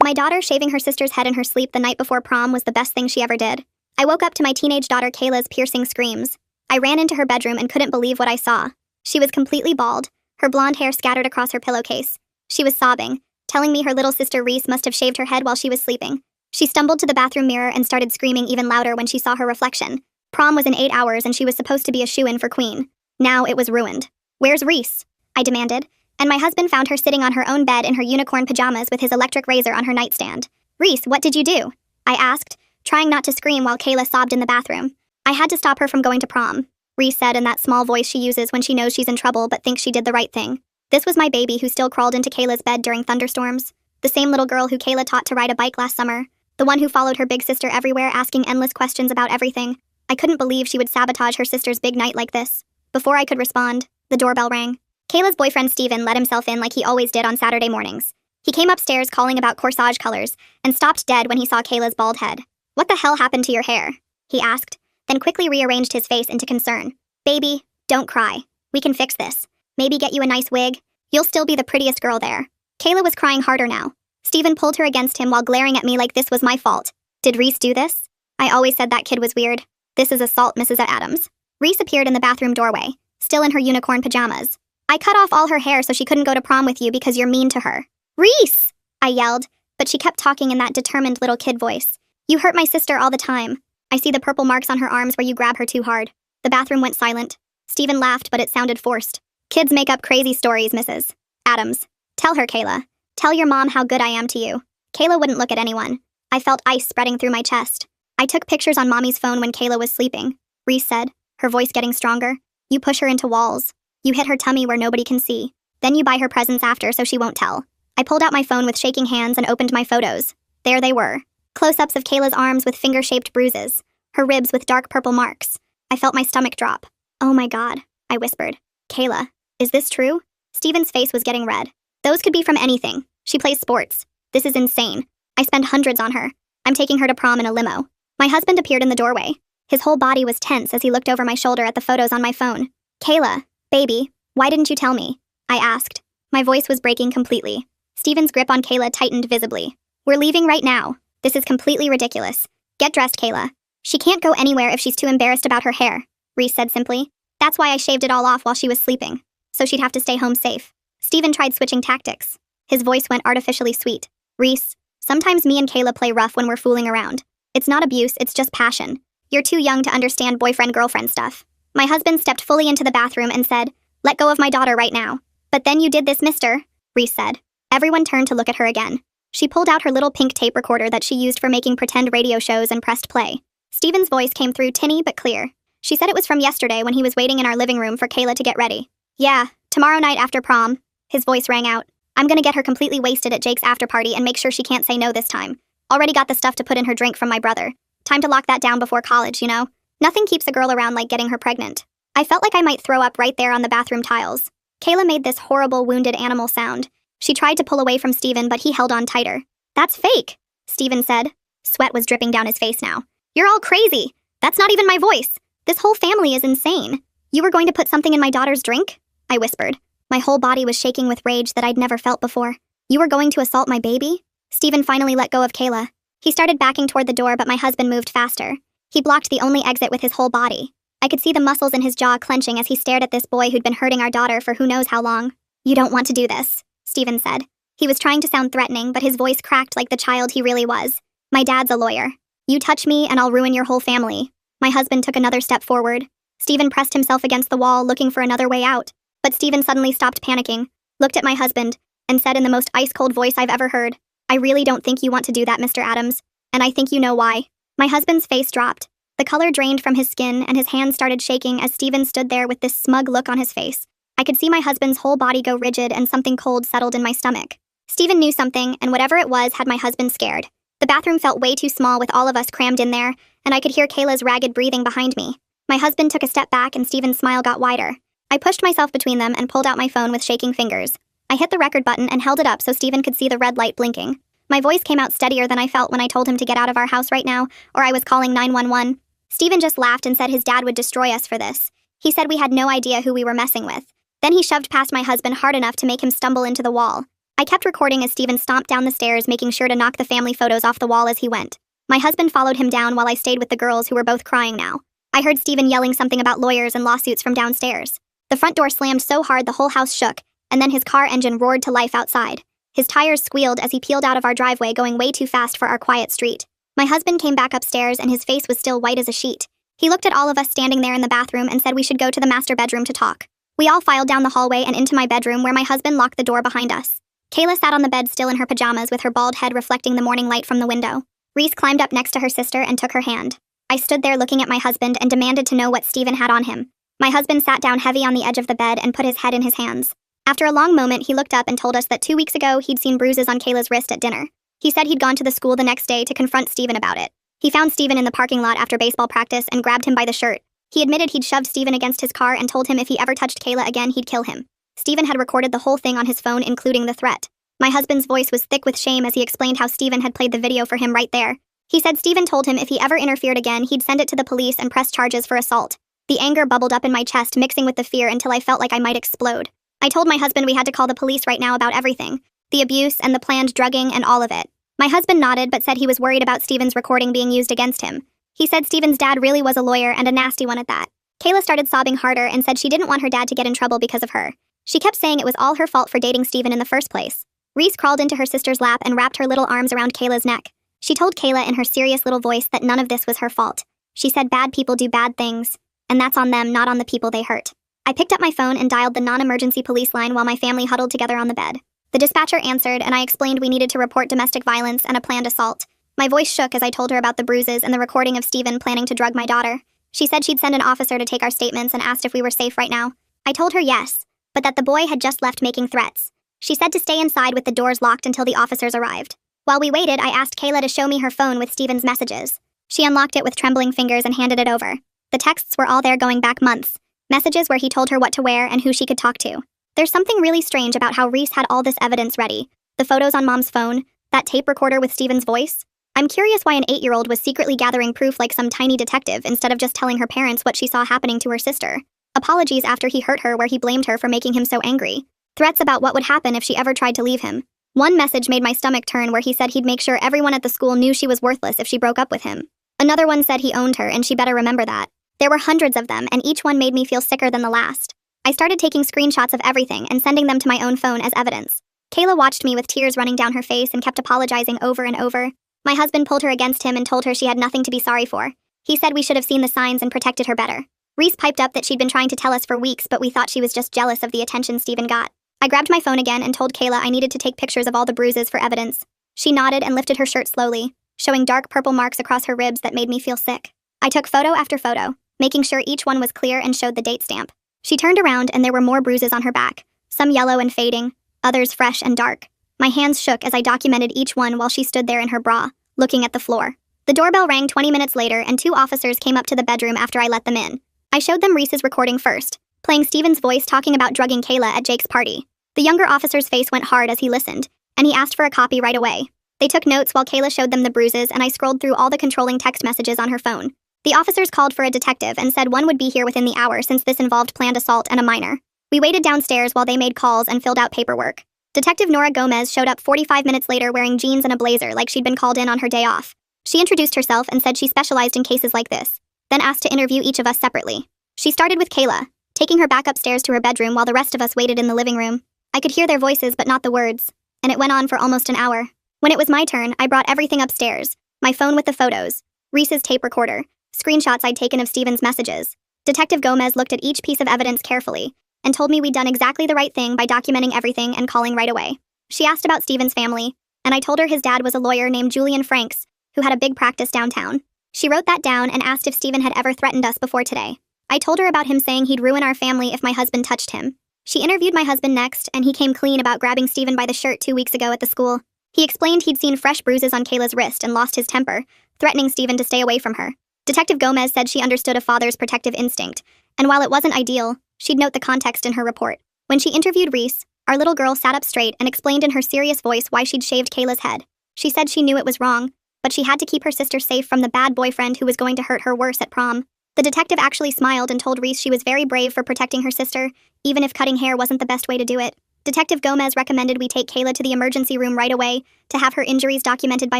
My daughter shaving her sister's head in her sleep the night before prom was the best thing she ever did. I woke up to my teenage daughter Kayla's piercing screams. I ran into her bedroom and couldn't believe what I saw. She was completely bald, her blonde hair scattered across her pillowcase. She was sobbing, telling me her little sister Reese must have shaved her head while she was sleeping. She stumbled to the bathroom mirror and started screaming even louder when she saw her reflection. Prom was in 8 hours and she was supposed to be a shoo-in for queen. Now it was ruined. "Where's Reese?" I demanded, and my husband found her sitting on her own bed in her unicorn pajamas with his electric razor on her nightstand. "Reese, what did you do?" I asked, trying not to scream while Kayla sobbed in the bathroom. "I had to stop her from going to prom," Reese said in that small voice she uses when she knows she's in trouble but thinks she did the right thing. This was my baby who still crawled into Kayla's bed during thunderstorms. The same little girl who Kayla taught to ride a bike last summer. The one who followed her big sister everywhere asking endless questions about everything. I couldn't believe she would sabotage her sister's big night like this. Before I could respond, the doorbell rang. Kayla's boyfriend Steven let himself in like he always did on Saturday mornings. He came upstairs calling about corsage colors and stopped dead when he saw Kayla's bald head. "What the hell happened to your hair?" he asked, then quickly rearranged his face into concern. "Baby, don't cry. We can fix this. Maybe get you a nice wig. You'll still be the prettiest girl there." Kayla was crying harder now. Steven pulled her against him while glaring at me like this was my fault. "Did Reese do this?" "I always said that kid was weird. This is assault, Mrs. Adams." Reese appeared in the bathroom doorway, still in her unicorn pajamas. "I cut off all her hair so she couldn't go to prom with you because you're mean to her." "Reese!" I yelled, but she kept talking in that determined little kid voice. "You hurt my sister all the time. I see the purple marks on her arms where you grab her too hard." The bathroom went silent. Steven laughed, but it sounded forced. "Kids make up crazy stories, Mrs. Adams. Tell her, Kayla. Tell your mom how good I am to you." Kayla wouldn't look at anyone. I felt ice spreading through my chest. "I took pictures on Mommy's phone when Kayla was sleeping," Reese said, her voice getting stronger. "You push her into walls. You hit her tummy where nobody can see. Then you buy her presents after so she won't tell." I pulled out my phone with shaking hands and opened my photos. There they were. Close-ups of Kayla's arms with finger-shaped bruises, her ribs with dark purple marks. I felt my stomach drop. "Oh my God," I whispered. "Kayla, is this true?" Steven's face was getting red. "Those could be from anything. She plays sports. This is insane. I spend hundreds on her. I'm taking her to prom in a limo." My husband appeared in the doorway. His whole body was tense as he looked over my shoulder at the photos on my phone. "Kayla, baby, why didn't you tell me?" I asked. My voice was breaking completely. Steven's grip on Kayla tightened visibly. "We're leaving right now. This is completely ridiculous. Get dressed, Kayla." "She can't go anywhere if she's too embarrassed about her hair," Reese said simply. "That's why I shaved it all off while she was sleeping, so she'd have to stay home safe." Steven tried switching tactics. His voice went artificially sweet. "Reese, sometimes me and Kayla play rough when we're fooling around. It's not abuse, it's just passion. You're too young to understand boyfriend-girlfriend stuff." My husband stepped fully into the bathroom and said, "Let go of my daughter right now." "But then you did this, mister," Reese said. Everyone turned to look at her again. She pulled out her little pink tape recorder that she used for making pretend radio shows and pressed play. Steven's voice came through tinny but clear. "She said it was from yesterday when he was waiting in our living room for Kayla to get ready. Yeah, tomorrow night after prom." His voice rang out. "I'm gonna get her completely wasted at Jake's after party and make sure she can't say no this time. Already got the stuff to put in her drink from my brother. Time to lock that down before college, you know? Nothing keeps a girl around like getting her pregnant." I felt like I might throw up right there on the bathroom tiles. Kayla made this horrible wounded animal sound. She tried to pull away from Steven, but he held on tighter. "That's fake," Steven said. Sweat was dripping down his face now. "You're all crazy. That's not even my voice. This whole family is insane. You were going to put something in my daughter's drink?" I whispered. My whole body was shaking with rage that I'd never felt before. "You were going to assault my baby?" Steven finally let go of Kayla. He started backing toward the door, but my husband moved faster. He blocked the only exit with his whole body. I could see the muscles in his jaw clenching as he stared at this boy who'd been hurting our daughter for who knows how long. "You don't want to do this," Steven said. He was trying to sound threatening, but his voice cracked like the child he really was. "My dad's a lawyer. You touch me and I'll ruin your whole family." My husband took another step forward. Steven pressed himself against the wall, looking for another way out. But Steven suddenly stopped panicking, looked at my husband, and said in the most ice-cold voice I've ever heard, "I really don't think you want to do that, Mr. Adams, and I think you know why." My husband's face dropped. The color drained from his skin, and his hands started shaking as Steven stood there with this smug look on his face. I could see my husband's whole body go rigid and something cold settled in my stomach. Steven knew something, and whatever it was had my husband scared. The bathroom felt way too small with all of us crammed in there, and I could hear Kayla's ragged breathing behind me. My husband took a step back and Steven's smile got wider. I pushed myself between them and pulled out my phone with shaking fingers. I hit the record button and held it up so Steven could see the red light blinking. My voice came out steadier than I felt when I told him to get out of our house right now, or I was calling 911. Steven just laughed and said his dad would destroy us for this. He said we had no idea who we were messing with. Then he shoved past my husband hard enough to make him stumble into the wall. I kept recording as Steven stomped down the stairs, making sure to knock the family photos off the wall as he went. My husband followed him down while I stayed with the girls, who were both crying now. I heard Steven yelling something about lawyers and lawsuits from downstairs. The front door slammed so hard the whole house shook, and then his car engine roared to life outside. His tires squealed as he peeled out of our driveway, going way too fast for our quiet street. My husband came back upstairs and his face was still white as a sheet. He looked at all of us standing there in the bathroom and said we should go to the master bedroom to talk. We all filed down the hallway and into my bedroom, where my husband locked the door behind us. Kayla sat on the bed still in her pajamas, with her bald head reflecting the morning light from the window. Reese climbed up next to her sister and took her hand. I stood there looking at my husband and demanded to know what Steven had on him. My husband sat down heavy on the edge of the bed and put his head in his hands. After a long moment, he looked up and told us that 2 weeks ago he'd seen bruises on Kayla's wrist at dinner. He said he'd gone to the school the next day to confront Steven about it. He found Steven in the parking lot after baseball practice and grabbed him by the shirt. He admitted he'd shoved Steven against his car and told him if he ever touched Kayla again, he'd kill him. Steven had recorded the whole thing on his phone, including the threat. My husband's voice was thick with shame as he explained how Steven had played the video for him right there. He said Steven told him if he ever interfered again, he'd send it to the police and press charges for assault. The anger bubbled up in my chest, mixing with the fear until I felt like I might explode. I told my husband we had to call the police right now about everything. The abuse and the planned drugging and all of it. My husband nodded but said he was worried about Steven's recording being used against him. He said Steven's dad really was a lawyer, and a nasty one at that. Kayla started sobbing harder and said she didn't want her dad to get in trouble because of her. She kept saying it was all her fault for dating Steven in the first place. Reese crawled into her sister's lap and wrapped her little arms around Kayla's neck. She told Kayla in her serious little voice that none of this was her fault. She said bad people do bad things, and that's on them, not on the people they hurt. I picked up my phone and dialed the non-emergency police line while my family huddled together on the bed. The dispatcher answered, and I explained we needed to report domestic violence and a planned assault. My voice shook as I told her about the bruises and the recording of Steven planning to drug my daughter. She said she'd send an officer to take our statements and asked if we were safe right now. I told her yes, but that the boy had just left making threats. She said to stay inside with the doors locked until the officers arrived. While we waited, I asked Kayla to show me her phone with Steven's messages. She unlocked it with trembling fingers and handed it over. The texts were all there, going back months. Messages where he told her what to wear and who she could talk to. There's something really strange about how Reese had all this evidence ready. The photos on Mom's phone, that tape recorder with Steven's voice. I'm curious why an 8-year-old was secretly gathering proof like some tiny detective instead of just telling her parents what she saw happening to her sister. Apologies after he hurt her, where he blamed her for making him so angry. Threats about what would happen if she ever tried to leave him. One message made my stomach turn, where he said he'd make sure everyone at the school knew she was worthless if she broke up with him. Another one said he owned her and she better remember that. There were hundreds of them, and each one made me feel sicker than the last. I started taking screenshots of everything and sending them to my own phone as evidence. Kayla watched me with tears running down her face and kept apologizing over and over. My husband pulled her against him and told her she had nothing to be sorry for. He said we should have seen the signs and protected her better. Reese piped up that she'd been trying to tell us for weeks, but we thought she was just jealous of the attention Steven got. I grabbed my phone again and told Kayla I needed to take pictures of all the bruises for evidence. She nodded and lifted her shirt slowly, showing dark purple marks across her ribs that made me feel sick. I took photo after photo, making sure each one was clear, and showed the date stamp. She turned around and there were more bruises on her back, some yellow and fading, others fresh and dark. My hands shook as I documented each one while she stood there in her bra, looking at the floor. The doorbell rang 20 minutes later and 2 officers came up to the bedroom after I let them in. I showed them Reese's recording first, playing Steven's voice talking about drugging Kayla at Jake's party. The younger officer's face went hard as he listened, and he asked for a copy right away. They took notes while Kayla showed them the bruises, and I scrolled through all the controlling text messages on her phone. The officers called for a detective and said one would be here within the hour, since this involved planned assault and a minor. We waited downstairs while they made calls and filled out paperwork. Detective Nora Gomez showed up 45 minutes later wearing jeans and a blazer, like she'd been called in on her day off. She introduced herself and said she specialized in cases like this, then asked to interview each of us separately. She started with Kayla, taking her back upstairs to her bedroom while the rest of us waited in the living room. I could hear their voices but not the words, and it went on for almost an hour. When it was my turn, I brought everything upstairs, my phone with the photos, Reese's tape recorder, screenshots I'd taken of Steven's messages. Detective Gomez looked at each piece of evidence carefully and told me we'd done exactly the right thing by documenting everything and calling right away. She asked about Steven's family, and I told her his dad was a lawyer named Julian Franks, who had a big practice downtown. She wrote that down and asked if Steven had ever threatened us before today. I told her about him saying he'd ruin our family if my husband touched him. She interviewed my husband next, and he came clean about grabbing Steven by the shirt 2 weeks ago at the school. He explained he'd seen fresh bruises on Kayla's wrist and lost his temper, threatening Steven to stay away from her. Detective Gomez said she understood a father's protective instinct, and while it wasn't ideal, she'd note the context in her report. When she interviewed Reese, our little girl sat up straight and explained in her serious voice why she'd shaved Kayla's head. She said she knew it was wrong, but she had to keep her sister safe from the bad boyfriend who was going to hurt her worse at prom. The detective actually smiled and told Reese she was very brave for protecting her sister, even if cutting hair wasn't the best way to do it. Detective Gomez recommended we take Kayla to the emergency room right away to have her injuries documented by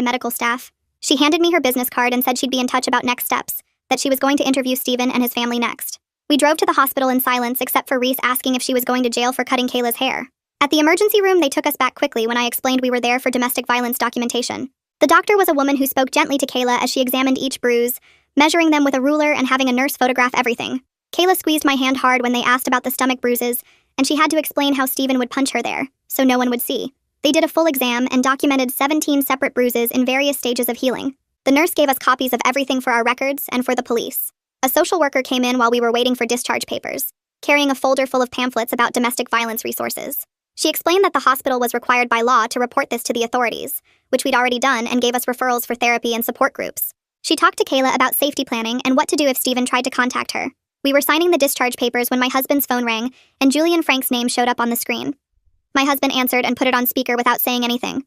medical staff. She handed me her business card and said she'd be in touch about next steps, that she was going to interview Steven and his family next. We drove to the hospital in silence except for Reese asking if she was going to jail for cutting Kayla's hair. At the emergency room, they took us back quickly when I explained we were there for domestic violence documentation. The doctor was a woman who spoke gently to Kayla as she examined each bruise, measuring them with a ruler and having a nurse photograph everything. Kayla squeezed my hand hard when they asked about the stomach bruises, and she had to explain how Steven would punch her there, so no one would see. They did a full exam and documented 17 separate bruises in various stages of healing. The nurse gave us copies of everything for our records and for the police. A social worker came in while we were waiting for discharge papers, carrying a folder full of pamphlets about domestic violence resources. She explained that the hospital was required by law to report this to the authorities, which we'd already done, and gave us referrals for therapy and support groups. She talked to Kayla about safety planning and what to do if Steven tried to contact her. We were signing the discharge papers when my husband's phone rang, and Julian Frank's name showed up on the screen. My husband answered and put it on speaker without saying anything.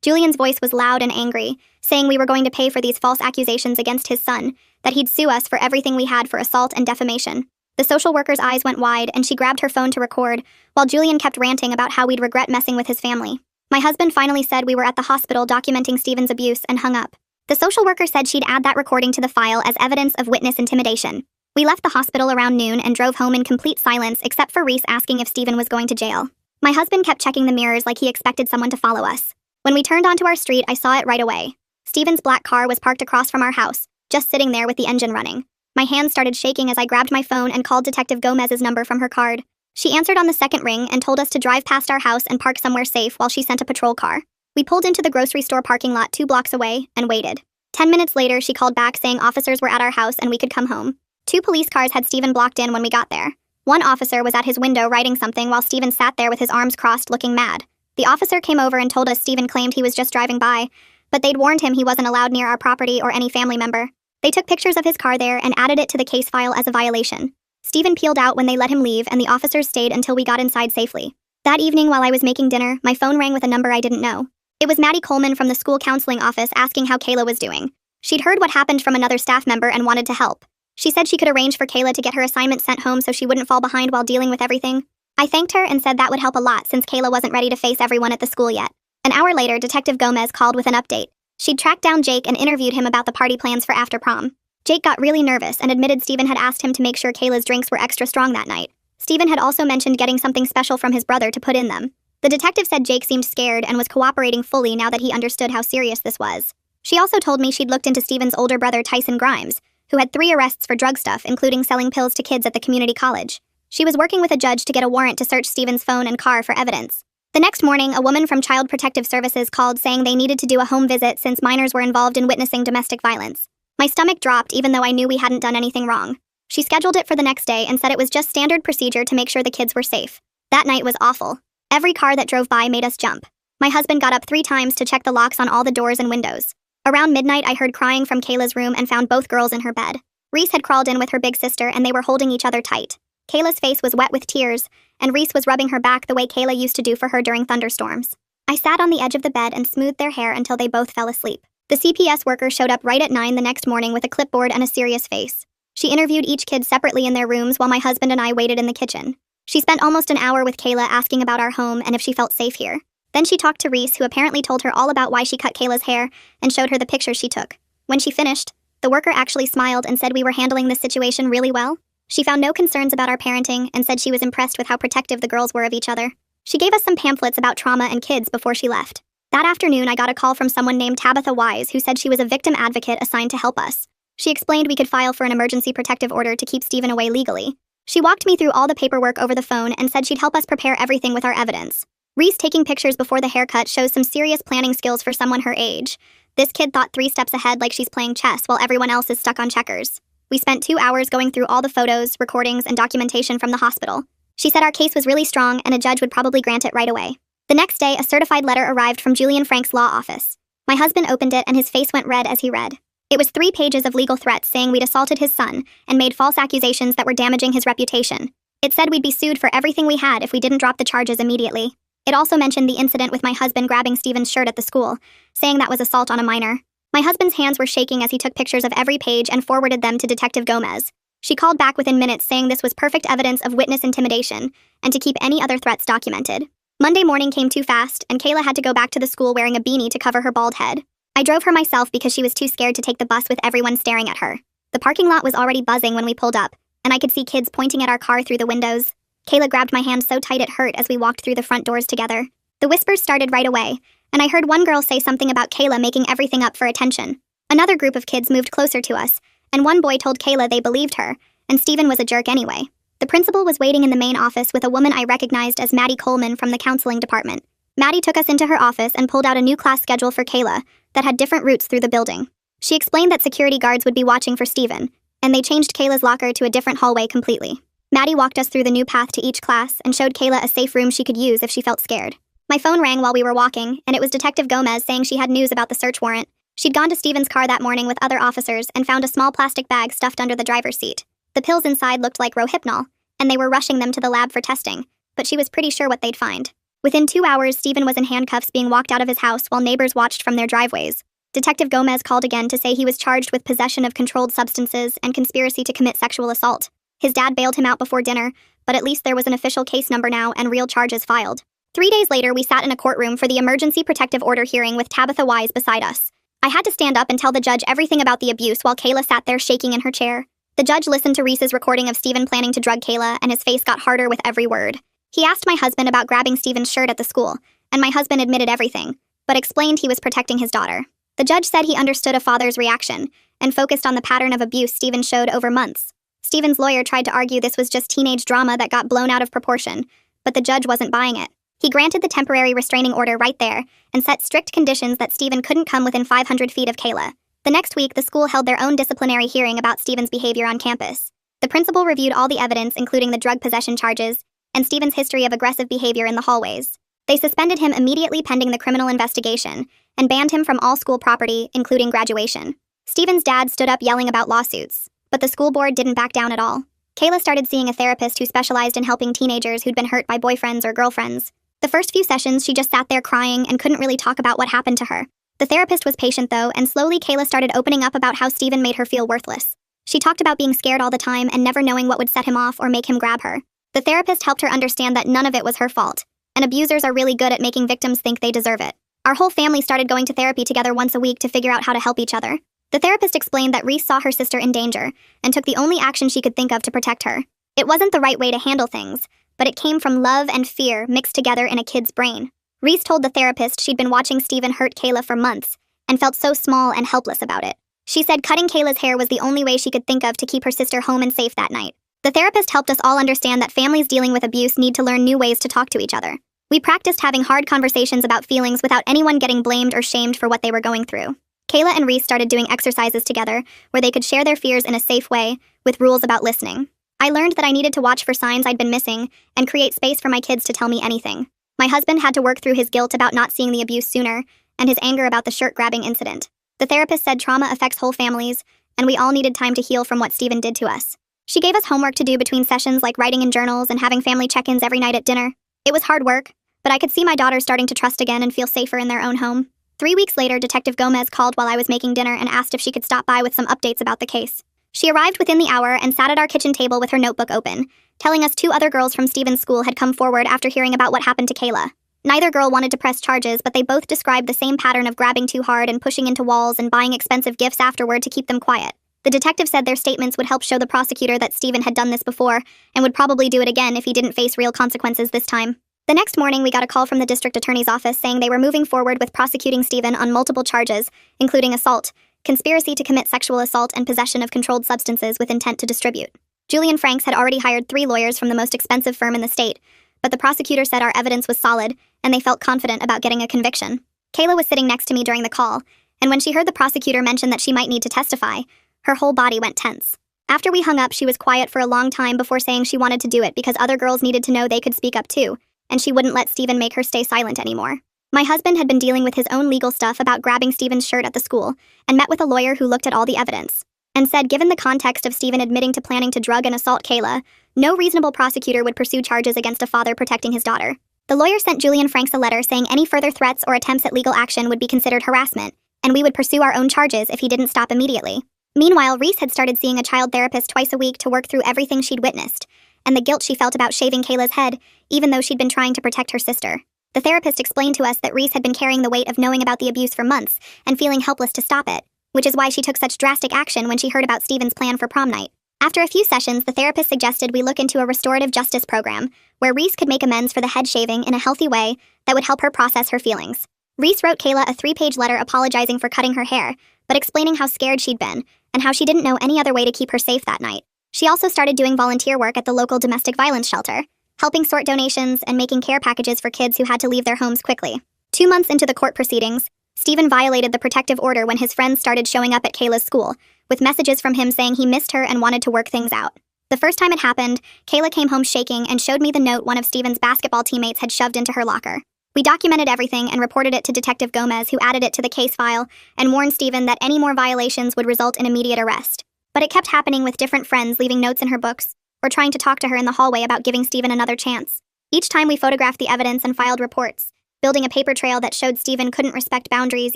Julian's voice was loud and angry, saying we were going to pay for these false accusations against his son, that he'd sue us for everything we had for assault and defamation. The social worker's eyes went wide, and she grabbed her phone to record, while Julian kept ranting about how we'd regret messing with his family. My husband finally said we were at the hospital documenting Steven's abuse and hung up. The social worker said she'd add that recording to the file as evidence of witness intimidation. We left the hospital around noon and drove home in complete silence except for Reese asking if Steven was going to jail. My husband kept checking the mirrors like he expected someone to follow us. When we turned onto our street, I saw it right away. Steven's black car was parked across from our house, just sitting there with the engine running. My hands started shaking as I grabbed my phone and called Detective Gomez's number from her card. She answered on the second ring and told us to drive past our house and park somewhere safe while she sent a patrol car. We pulled into the grocery store parking lot 2 blocks away and waited. 10 minutes later, she called back saying officers were at our house and we could come home. 2 police cars had Steven blocked in when we got there. One officer was at his window writing something while Steven sat there with his arms crossed looking mad. The officer came over and told us Steven claimed he was just driving by, but they'd warned him he wasn't allowed near our property or any family member. They took pictures of his car there and added it to the case file as a violation. Steven peeled out when they let him leave, and the officers stayed until we got inside safely. That evening, while I was making dinner, my phone rang with a number I didn't know. It was Maddie Coleman from the school counseling office asking how Kayla was doing. She'd heard what happened from another staff member and wanted to help. She said she could arrange for Kayla to get her assignment sent home so she wouldn't fall behind while dealing with everything. I thanked her and said that would help a lot since Kayla wasn't ready to face everyone at the school yet. An hour later, Detective Gomez called with an update. She'd tracked down Jake and interviewed him about the party plans for after prom. Jake got really nervous and admitted Steven had asked him to make sure Kayla's drinks were extra strong that night. Steven had also mentioned getting something special from his brother to put in them. The detective said Jake seemed scared and was cooperating fully now that he understood how serious this was. She also told me she'd looked into Steven's older brother Tyson Grimes, who had 3 arrests for drug stuff, including selling pills to kids at the community college. She was working with a judge to get a warrant to search Steven's phone and car for evidence. The next morning, a woman from Child Protective Services called saying they needed to do a home visit since minors were involved in witnessing domestic violence. My stomach dropped even though I knew we hadn't done anything wrong. She scheduled it for the next day and said it was just standard procedure to make sure the kids were safe. That night was awful. Every car that drove by made us jump. My husband got up 3 times to check the locks on all the doors and windows. Around midnight, I heard crying from Kayla's room and found both girls in her bed. Reese had crawled in with her big sister and they were holding each other tight. Kayla's face was wet with tears, and Reese was rubbing her back the way Kayla used to do for her during thunderstorms. I sat on the edge of the bed and smoothed their hair until they both fell asleep. The CPS worker showed up right at 9 the next morning with a clipboard and a serious face. She interviewed each kid separately in their rooms while my husband and I waited in the kitchen. She spent almost an hour with Kayla asking about our home and if she felt safe here. Then she talked to Reese, who apparently told her all about why she cut Kayla's hair and showed her the pictures she took. When she finished, the worker actually smiled and said we were handling this situation really well. She found no concerns about our parenting and said she was impressed with how protective the girls were of each other. She gave us some pamphlets about trauma and kids before she left. That afternoon, I got a call from someone named Tabitha Wise who said she was a victim advocate assigned to help us. She explained we could file for an emergency protective order to keep Steven away legally. She walked me through all the paperwork over the phone and said she'd help us prepare everything with our evidence. Reese taking pictures before the haircut shows some serious planning skills for someone her age. This kid thought 3 steps ahead like she's playing chess while everyone else is stuck on checkers. We spent 2 hours going through all the photos, recordings, and documentation from the hospital. She said our case was really strong and a judge would probably grant it right away. The next day, a certified letter arrived from Julian Frank's law office. My husband opened it and his face went red as he read. It was 3 pages of legal threats saying we'd assaulted his son and made false accusations that were damaging his reputation. It said we'd be sued for everything we had if we didn't drop the charges immediately. It also mentioned the incident with my husband grabbing Steven's shirt at the school, saying that was assault on a minor. My husband's hands were shaking as he took pictures of every page and forwarded them to Detective Gomez. She called back within minutes saying this was perfect evidence of witness intimidation and to keep any other threats documented. Monday morning came too fast, and Kayla had to go back to the school wearing a beanie to cover her bald head. I drove her myself because she was too scared to take the bus with everyone staring at her. The parking lot was already buzzing when we pulled up, and I could see kids pointing at our car through the windows. Kayla grabbed my hand so tight it hurt as we walked through the front doors together. The whispers started right away, and I heard one girl say something about Kayla making everything up for attention. Another group of kids moved closer to us, and one boy told Kayla they believed her, and Steven was a jerk anyway. The principal was waiting in the main office with a woman I recognized as Maddie Coleman from the counseling department. Maddie took us into her office and pulled out a new class schedule for Kayla that had different routes through the building. She explained that security guards would be watching for Steven, and they changed Kayla's locker to a different hallway completely. Maddie walked us through the new path to each class and showed Kayla a safe room she could use if she felt scared. My phone rang while we were walking, and it was Detective Gomez saying she had news about the search warrant. She'd gone to Steven's car that morning with other officers and found a small plastic bag stuffed under the driver's seat. The pills inside looked like Rohypnol, and they were rushing them to the lab for testing, but she was pretty sure what they'd find. Within 2 hours, Steven was in handcuffs being walked out of his house while neighbors watched from their driveways. Detective Gomez called again to say he was charged with possession of controlled substances and conspiracy to commit sexual assault. His dad bailed him out before dinner, but at least there was an official case number now and real charges filed. 3 days later, we sat in a courtroom for the emergency protective order hearing with Tabitha Wise beside us. I had to stand up and tell the judge everything about the abuse while Kayla sat there shaking in her chair. The judge listened to Reese's recording of Steven planning to drug Kayla, and his face got harder with every word. He asked my husband about grabbing Steven's shirt at the school, and my husband admitted everything, but explained he was protecting his daughter. The judge said he understood a father's reaction, and focused on the pattern of abuse Steven showed over months. Steven's lawyer tried to argue this was just teenage drama that got blown out of proportion, but the judge wasn't buying it. He granted the temporary restraining order right there, and set strict conditions that Steven couldn't come within 500 feet of Kayla. The next week, the school held their own disciplinary hearing about Steven's behavior on campus. The principal reviewed all the evidence, including the drug possession charges, and Steven's history of aggressive behavior in the hallways. They suspended him immediately pending the criminal investigation, and banned him from all school property, including graduation. Steven's dad stood up yelling about lawsuits, but the school board didn't back down at all. Kayla started seeing a therapist who specialized in helping teenagers who'd been hurt by boyfriends or girlfriends. The first few sessions, she just sat there crying and couldn't really talk about what happened to her. The therapist was patient though, and slowly Kayla started opening up about how Steven made her feel worthless. She talked about being scared all the time and never knowing what would set him off or make him grab her. The therapist helped her understand that none of it was her fault, and abusers are really good at making victims think they deserve it. Our whole family started going to therapy together once a week to figure out how to help each other. The therapist explained that Reese saw her sister in danger and took the only action she could think of to protect her. It wasn't the right way to handle things, but it came from love and fear mixed together in a kid's brain. Reese told the therapist she'd been watching Steven hurt Kayla for months and felt so small and helpless about it. She said cutting Kayla's hair was the only way she could think of to keep her sister home and safe that night. The therapist helped us all understand that families dealing with abuse need to learn new ways to talk to each other. We practiced having hard conversations about feelings without anyone getting blamed or shamed for what they were going through. Kayla and Reese started doing exercises together where they could share their fears in a safe way, with rules about listening. I learned that I needed to watch for signs I'd been missing and create space for my kids to tell me anything. My husband had to work through his guilt about not seeing the abuse sooner and his anger about the shirt-grabbing incident. The therapist said trauma affects whole families, and we all needed time to heal from what Steven did to us. She gave us homework to do between sessions like writing in journals and having family check-ins every night at dinner. It was hard work, but I could see my daughters starting to trust again and feel safer in their own home. 3 weeks later, Detective Gomez called while I was making dinner and asked if she could stop by with some updates about the case. She arrived within the hour and sat at our kitchen table with her notebook open, telling us 2 other girls from Steven's school had come forward after hearing about what happened to Kayla. Neither girl wanted to press charges, but they both described the same pattern of grabbing too hard and pushing into walls and buying expensive gifts afterward to keep them quiet. The detective said their statements would help show the prosecutor that Steven had done this before and would probably do it again if he didn't face real consequences this time. The next morning, we got a call from the district attorney's office saying they were moving forward with prosecuting Steven on multiple charges, including assault, conspiracy to commit sexual assault, and possession of controlled substances with intent to distribute. Julian Franks had already hired 3 lawyers from the most expensive firm in the state, but the prosecutor said our evidence was solid, and they felt confident about getting a conviction. Kayla was sitting next to me during the call, and when she heard the prosecutor mention that she might need to testify, her whole body went tense. After we hung up, she was quiet for a long time before saying she wanted to do it because other girls needed to know they could speak up too, and she wouldn't let Steven make her stay silent anymore. My husband had been dealing with his own legal stuff about grabbing Steven's shirt at the school, and met with a lawyer who looked at all the evidence, and said given the context of Steven admitting to planning to drug and assault Kayla, no reasonable prosecutor would pursue charges against a father protecting his daughter. The lawyer sent Julian Franks a letter saying any further threats or attempts at legal action would be considered harassment, and we would pursue our own charges if he didn't stop immediately. Meanwhile, Reese had started seeing a child therapist twice a week to work through everything she'd witnessed, and the guilt she felt about shaving Kayla's head, even though she'd been trying to protect her sister. The therapist explained to us that Reese had been carrying the weight of knowing about the abuse for months and feeling helpless to stop it, which is why she took such drastic action when she heard about Steven's plan for prom night. After a few sessions, the therapist suggested we look into a restorative justice program where Reese could make amends for the head shaving in a healthy way that would help her process her feelings. Reese wrote Kayla a 3-page letter apologizing for cutting her hair, but explaining how scared she'd been and how she didn't know any other way to keep her safe that night. She also started doing volunteer work at the local domestic violence shelter, helping sort donations and making care packages for kids who had to leave their homes quickly. 2 months into the court proceedings, Steven violated the protective order when his friends started showing up at Kayla's school, with messages from him saying he missed her and wanted to work things out. The first time it happened, Kayla came home shaking and showed me the note one of Steven's basketball teammates had shoved into her locker. We documented everything and reported it to Detective Gomez, who added it to the case file and warned Steven that any more violations would result in immediate arrest. But it kept happening, with different friends leaving notes in her books or trying to talk to her in the hallway about giving Steven another chance. Each time we photographed the evidence and filed reports, building a paper trail that showed Steven couldn't respect boundaries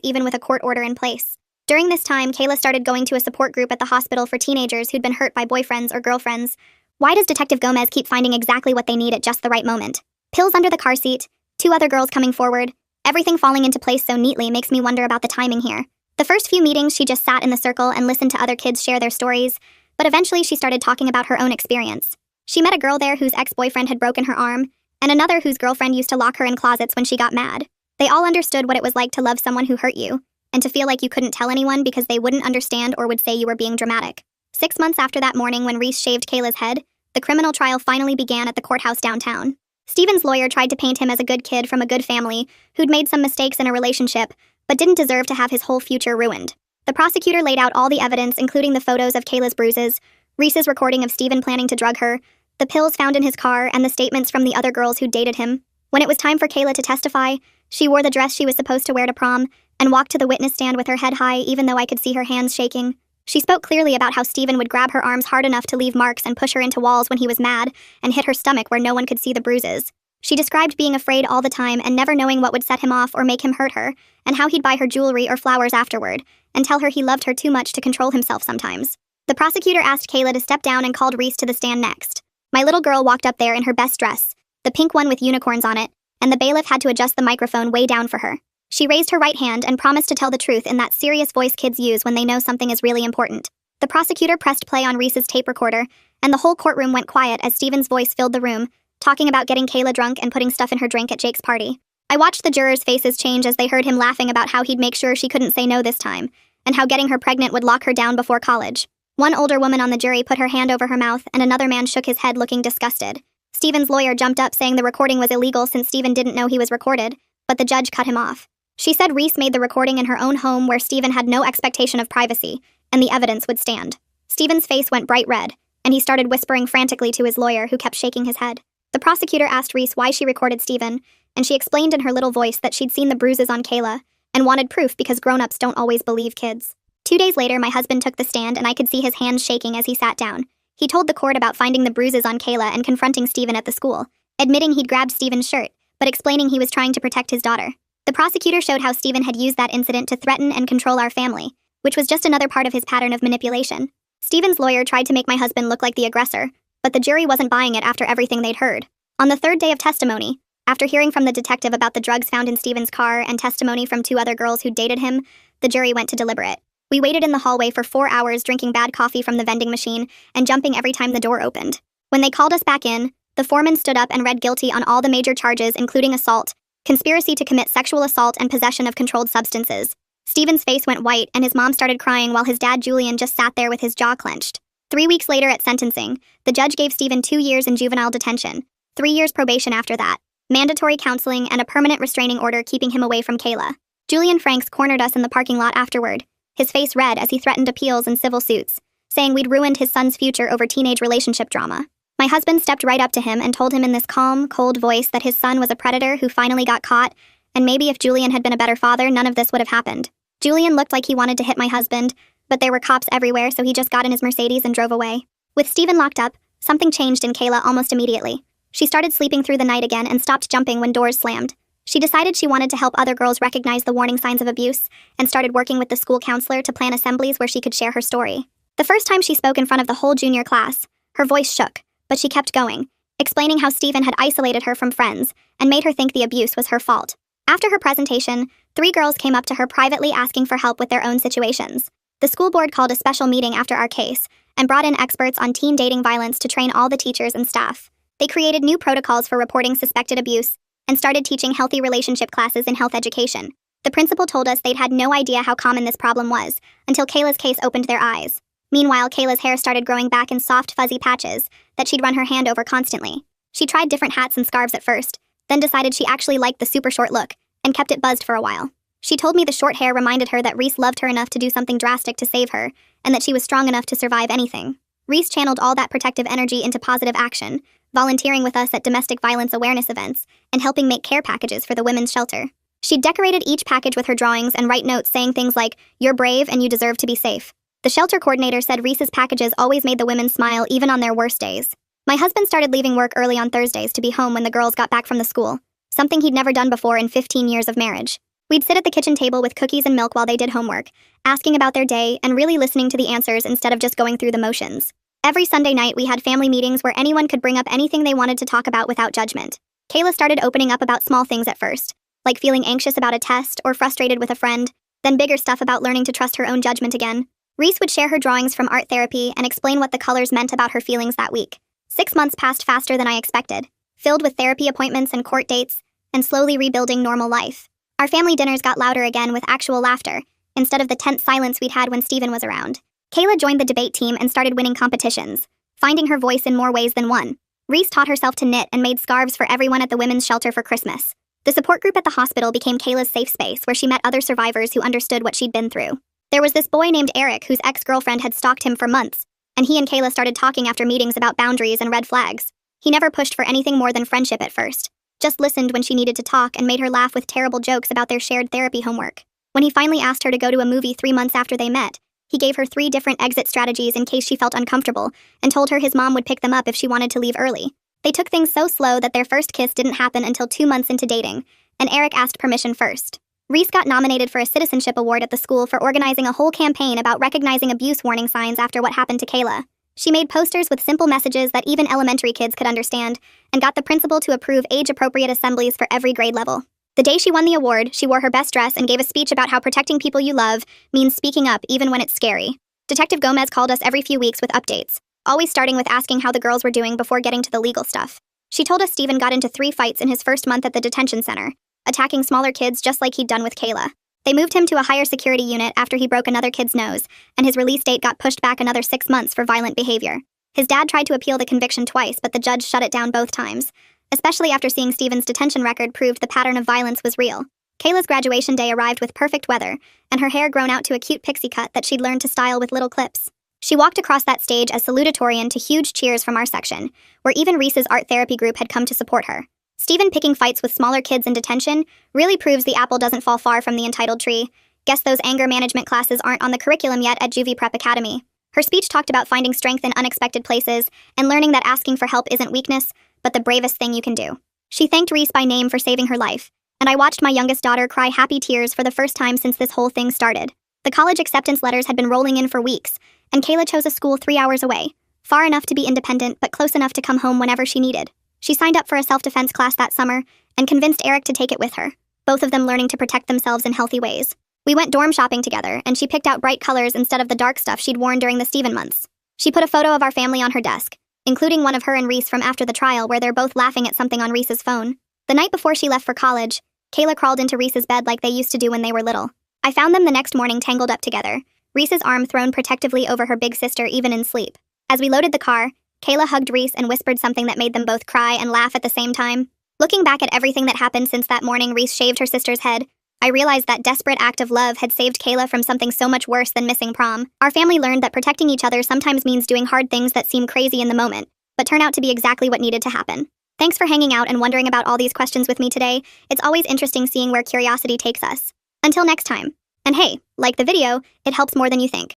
even with a court order in place. During this time, Kayla started going to a support group at the hospital for teenagers who'd been hurt by boyfriends or girlfriends. Why does Detective Gomez keep finding exactly what they need at just the right moment? Pills under the car seat, 2 other girls coming forward, everything falling into place so neatly makes me wonder about the timing here. The first few meetings, she just sat in the circle and listened to other kids share their stories, but eventually she started talking about her own experience. She met a girl there whose ex-boyfriend had broken her arm, and another whose girlfriend used to lock her in closets when she got mad. They all understood what it was like to love someone who hurt you, and to feel like you couldn't tell anyone because they wouldn't understand or would say you were being dramatic. 6 months after that morning when Reese shaved Kayla's head, the criminal trial finally began at the courthouse downtown. Steven's lawyer tried to paint him as a good kid from a good family who'd made some mistakes in a relationship, but didn't deserve to have his whole future ruined. The prosecutor laid out all the evidence, including the photos of Kayla's bruises, Reese's recording of Steven planning to drug her, the pills found in his car, and the statements from the other girls who dated him. When it was time for Kayla to testify, she wore the dress she was supposed to wear to prom and walked to the witness stand with her head high, even though I could see her hands shaking. She spoke clearly about how Steven would grab her arms hard enough to leave marks and push her into walls when he was mad and hit her stomach where no one could see the bruises. She described being afraid all the time and never knowing what would set him off or make him hurt her, and how he'd buy her jewelry or flowers afterward, and tell her he loved her too much to control himself sometimes. The prosecutor asked Kayla to step down and called Reese to the stand next. My little girl walked up there in her best dress, the pink one with unicorns on it, and the bailiff had to adjust the microphone way down for her. She raised her right hand and promised to tell the truth in that serious voice kids use when they know something is really important. The prosecutor pressed play on Reese's tape recorder, and the whole courtroom went quiet as Steven's voice filled the room, talking about getting Kayla drunk and putting stuff in her drink at Jake's party. I watched the jurors' faces change as they heard him laughing about how he'd make sure she couldn't say no this time, and how getting her pregnant would lock her down before college. One older woman on the jury put her hand over her mouth, and another man shook his head looking disgusted. Steven's lawyer jumped up saying the recording was illegal since Steven didn't know he was recorded, but the judge cut him off. She said Reese made the recording in her own home where Steven had no expectation of privacy, and the evidence would stand. Steven's face went bright red, and he started whispering frantically to his lawyer, who kept shaking his head. The prosecutor asked Reese why she recorded Steven, and she explained in her little voice that she'd seen the bruises on Kayla and wanted proof because grown-ups don't always believe kids. 2 days later, my husband took the stand and I could see his hands shaking as he sat down. He told the court about finding the bruises on Kayla and confronting Steven at the school, admitting he'd grabbed Steven's shirt, but explaining he was trying to protect his daughter. The prosecutor showed how Steven had used that incident to threaten and control our family, which was just another part of his pattern of manipulation. Steven's lawyer tried to make my husband look like the aggressor, but the jury wasn't buying it after everything they'd heard. On the 3rd day of testimony, after hearing from the detective about the drugs found in Steven's car and testimony from 2 other girls who dated him, the jury went to deliberate. We waited in the hallway for 4 hours drinking bad coffee from the vending machine and jumping every time the door opened. When they called us back in, the foreman stood up and read guilty on all the major charges, including assault, conspiracy to commit sexual assault, and possession of controlled substances. Steven's face went white and his mom started crying while his dad Julian just sat there with his jaw clenched. 3 weeks later at sentencing, the judge gave Steven 2 years in juvenile detention, 3 years probation after that, mandatory counseling, and a permanent restraining order keeping him away from Kayla. Julian Franks cornered us in the parking lot afterward, his face red as he threatened appeals and civil suits, saying we'd ruined his son's future over teenage relationship drama. My husband stepped right up to him and told him in this calm, cold voice that his son was a predator who finally got caught, and maybe if Julian had been a better father, none of this would have happened. Julian looked like he wanted to hit my husband, but there were cops everywhere, so he just got in his Mercedes and drove away. With Steven locked up, something changed in Kayla almost immediately. She started sleeping through the night again and stopped jumping when doors slammed. She decided she wanted to help other girls recognize the warning signs of abuse and started working with the school counselor to plan assemblies where she could share her story. The first time she spoke in front of the whole junior class, her voice shook, but she kept going, explaining how Stephen had isolated her from friends and made her think the abuse was her fault. After her presentation, 3 girls came up to her privately asking for help with their own situations. The school board called a special meeting after our case and brought in experts on teen dating violence to train all the teachers and staff. They created new protocols for reporting suspected abuse and started teaching healthy relationship classes in health education. The principal told us they'd had no idea how common this problem was until Kayla's case opened their eyes. Meanwhile, Kayla's hair started growing back in soft, fuzzy patches that she'd run her hand over constantly. She tried different hats and scarves at first, then decided she actually liked the super short look and kept it buzzed for a while. She told me the short hair reminded her that Reese loved her enough to do something drastic to save her and that she was strong enough to survive anything. Reese channeled all that protective energy into positive action, volunteering with us at domestic violence awareness events and helping make care packages for the women's shelter. She decorated each package with her drawings and write notes saying things like, "You're brave and you deserve to be safe." The shelter coordinator said Reese's packages always made the women smile even on their worst days. My husband started leaving work early on Thursdays to be home when the girls got back from the school, something he'd never done before in 15 years of marriage. We'd sit at the kitchen table with cookies and milk while they did homework, asking about their day and really listening to the answers instead of just going through the motions. Every Sunday night, we had family meetings where anyone could bring up anything they wanted to talk about without judgment. Kayla started opening up about small things at first, like feeling anxious about a test or frustrated with a friend, then bigger stuff about learning to trust her own judgment again. Reese would share her drawings from art therapy and explain what the colors meant about her feelings that week. 6 months passed faster than I expected, filled with therapy appointments and court dates, and slowly rebuilding normal life. Our family dinners got louder again with actual laughter, instead of the tense silence we'd had when Stephen was around. Kayla joined the debate team and started winning competitions, finding her voice in more ways than one. Reese taught herself to knit and made scarves for everyone at the women's shelter for Christmas. The support group at the hospital became Kayla's safe space where she met other survivors who understood what she'd been through. There was this boy named Eric whose ex-girlfriend had stalked him for months, and he and Kayla started talking after meetings about boundaries and red flags. He never pushed for anything more than friendship at first, just listened when she needed to talk and made her laugh with terrible jokes about their shared therapy homework. When he finally asked her to go to a movie 3 months after they met, he gave her 3 different exit strategies in case she felt uncomfortable and told her his mom would pick them up if she wanted to leave early. They took things so slow that their first kiss didn't happen until 2 months into dating, and Eric asked permission first. Reese got nominated for a citizenship award at the school for organizing a whole campaign about recognizing abuse warning signs after what happened to Kayla. She made posters with simple messages that even elementary kids could understand, and got the principal to approve age-appropriate assemblies for every grade level. The day she won the award, she wore her best dress and gave a speech about how protecting people you love means speaking up even when it's scary. Detective Gomez called us every few weeks with updates, always starting with asking how the girls were doing before getting to the legal stuff. She told us Stephen got into 3 fights in his first month at the detention center, attacking smaller kids just like he'd done with Kayla. They moved him to a higher security unit after he broke another kid's nose, and his release date got pushed back another 6 months for violent behavior. His dad tried to appeal the conviction twice, but the judge shut it down both times, especially after seeing Stephen's detention record proved the pattern of violence was real. Kayla's graduation day arrived with perfect weather, and her hair grown out to a cute pixie cut that she'd learned to style with little clips. She walked across that stage as salutatorian to huge cheers from our section, where even Reese's art therapy group had come to support her. Stephen picking fights with smaller kids in detention really proves the apple doesn't fall far from the entitled tree. Guess those anger management classes aren't on the curriculum yet at Juvie Prep Academy. Her speech talked about finding strength in unexpected places and learning that asking for help isn't weakness, but the bravest thing you can do. She thanked Reese by name for saving her life, and I watched my youngest daughter cry happy tears for the first time since this whole thing started. The college acceptance letters had been rolling in for weeks, and Kayla chose a school 3 hours away, far enough to be independent but close enough to come home whenever she needed. She signed up for a self-defense class that summer and convinced Eric to take it with her, both of them learning to protect themselves in healthy ways. We went dorm shopping together, and she picked out bright colors instead of the dark stuff she'd worn during the Stephen months. She put a photo of our family on her desk, including one of her and Reese from after the trial where they're both laughing at something on Reese's phone. The night before she left for college, Kayla crawled into Reese's bed like they used to do when they were little. I found them the next morning tangled up together, Reese's arm thrown protectively over her big sister even in sleep. As we loaded the car, Kayla hugged Reese and whispered something that made them both cry and laugh at the same time. Looking back at everything that happened since that morning Reese shaved her sister's head, I realized that desperate act of love had saved Kayla from something so much worse than missing prom. Our family learned that protecting each other sometimes means doing hard things that seem crazy in the moment, but turn out to be exactly what needed to happen. Thanks for hanging out and wondering about all these questions with me today. It's always interesting seeing where curiosity takes us. Until next time. And hey, like the video, it helps more than you think.